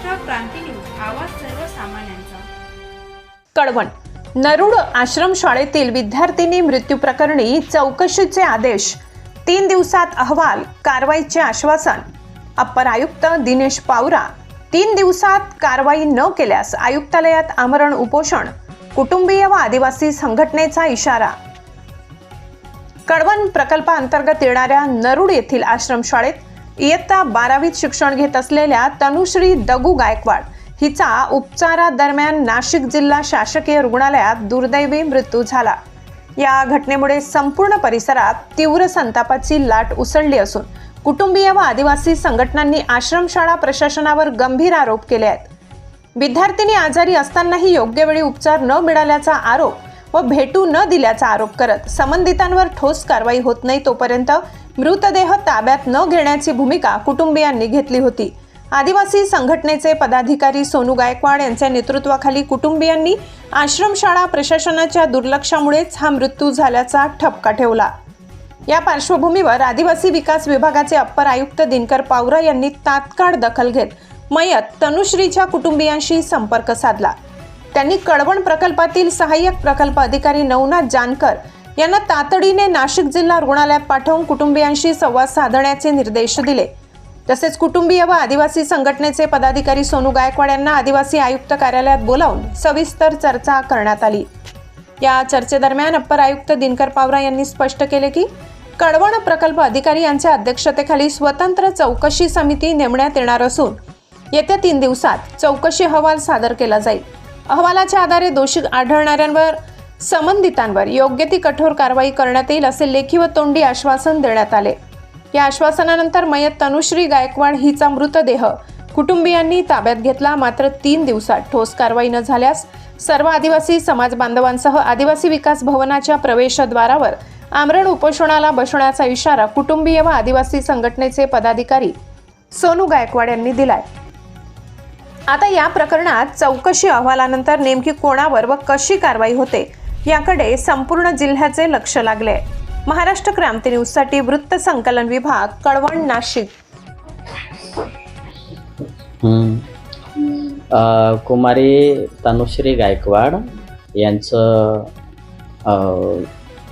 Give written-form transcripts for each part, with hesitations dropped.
महाराष्ट्र क्रांती news, आवाज सर्वसामान्यांचा। कळवण नरुड आश्रमशाळेतील विद्यार्थिनी मृत्यू प्रकरणी चौकशीचे आदेश, 3 दिवसात अहवाल, कारवाईचे आश्वासन। अप्पर आयुक्त दिनेश पावरा, 3 दिवसात कारवाई न केल्यास आयुक्तालयात आमरण उपोषण, कुटुंबीय व आदिवासी संघटनेचा इशारा। कळवण प्रकल्पाअंतर्गत येणाऱ्या नरुड येथील आश्रमशाळेत इयत्ता 12वीत शिक्षण घेत असलेल्या तनुश्री दगू गायकवाड हिचा उपचारादरम्यान नाशिक जिल्हा शासकीय रुग्णालयात दुर्दैवी मृत्यू झाला। या घटनेमुळे संपूर्ण परिसरात तीव्र संतापाची लाट उसळली असून कुटुंबीय व आदिवासी संघटनांनी आश्रमशाळा प्रशासनावर गंभीर आरोप केले आहेत। विद्यार्थिनी आजारी असतानाही योग्य वेळी उपचार न मिळाल्याचा आरोप व भेटू न दिल्याचा आरोप करत संबंधितांवर ठोस कारवाई होत नाही तोपर्यंत मृतदेह ताब्यात न घेण्याची भूमिका कुटुंबियांनी घेतली होती। आदिवासी संघटनेचे पदाधिकारी सोनू गायकवाड यांच्या नेतृत्वाखाली कुटुंबियांनी आश्रमशाळा प्रशासनाच्या दुर्लक्षामुळेच हा मृत्यू झाल्याचा ठपका ठेवला। या पार्श्वभूमीवर आदिवासी विकास विभागाचे अप्पर आयुक्त दिनकर पावरा यांनी तात्काळ दखल घेत मयत तनुश्रीच्या कुटुंबियांशी संपर्क साधला। त्यांनी कळवण प्रकल्पातील सहाय्यक प्रकल्प अधिकारी नवनाथ जानकर यांना तातडीने नाशिक जिल्हा रुग्णालयात पाठवून कुटुंबियांशी संवाद साधण्याचे निर्देश दिले। तसेच कुटुंबीय व आदिवासी संघटनेचे पदाधिकारी सोनू गायकवाड यांना आदिवासी आयुक्त कार्यालयात बोलावून सविस्तर चर्चा करण्यात आली। या चर्चेदरम्यान अप्पर आयुक्त दिनकर पावरा यांनी स्पष्ट केले की कळवण प्रकल्प अधिकारी यांच्या अध्यक्षतेखाली स्वतंत्र चौकशी समिती नेमण्यात येणार असून येत्या 3 दिवसात चौकशी अहवाल सादर केला जाईल। अहवालाच्या आधारे दोषी आढळणाऱ्यांवर संबंधितांवर योग्य ती कठोर कारवाई करण्यात येईल असे लेखी व तोंडी आश्वासन देण्यात आले। या आश्वासनानंतर मयत तनुश्री गायकवाड हिचा मृतदेह कुटुंबियांनी ताब्यात घेतला। मात्र 3 दिवसात ठोस कारवाई न झाल्यास सर्व आदिवासी समाज बांधवांसह आदिवासी विकास भवनाच्या प्रवेशद्वारावर आमरण उपोषणाला बसण्याचा इशारा कुटुंबीय व आदिवासी संघटनेचे पदाधिकारी सोनू गायकवाड यांनी दिलाय। आता या प्रकरणात चौकशी अहवालानंतर नेमकी कोणावर व कशी कारवाई होते याकडे संपूर्ण जिल्ह्याचे लक्ष लागले। महाराष्ट्र क्रांती न्यूज साठी वृत्त संकलन विभाग, कळवण, नाशिक। कुमारी तनुश्री गायकवाड यांचं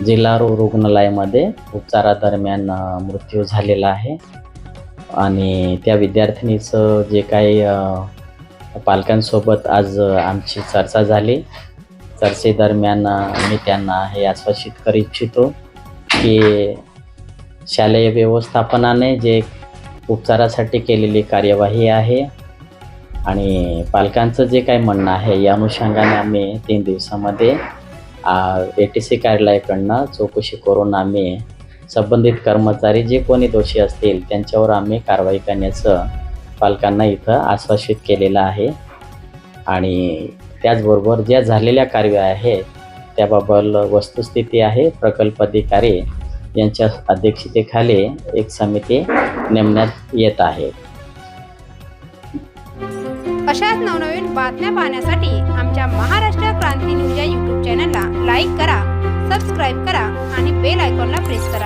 जिल्हा रुग्णालयामध्ये उपचारादरम्यान मृत्यू झालेला आहे आणि त्या विद्यार्थिनीचं जे काही पालकांसोबत आज आमची चर्चा झाली। चर्चेदरम्यान मी त्यांना हे आश्वासित करू इच्छितो की शालेय व्यवस्थापनाने जे उपचारासाठी केलेली कार्यवाही आहे आणि पालकांचं जे काही म्हणणं आहे या अनुषंगाने आम्ही 3 दिवसामध्ये ATC कार्यालयाकडनं चौकशी करून आम्ही संबंधित कर्मचारी जे कोणी दोषी असतील त्यांच्यावर आम्ही कारवाई करण्याचं पालकांना इथं आश्वासित केलेलं आहे। आणि त्याचबरोबर ज्या झालेल्या कारवाई आहेत त्याबाबत वस्तुस्थिती आहे प्रकल्प अधिकारी यांच्या अध्यक्षतेखाली एक समिती नेमण्यात येत आहे। अशाच नवनवीन बातम्या पाहण्यासाठी आमच्या महाराष्ट्र क्रांती न्यूज या YouTube चॅनलला लाईक करा, सबस्क्राईब करा आणि बेल आयकॉनला प्रेस करा।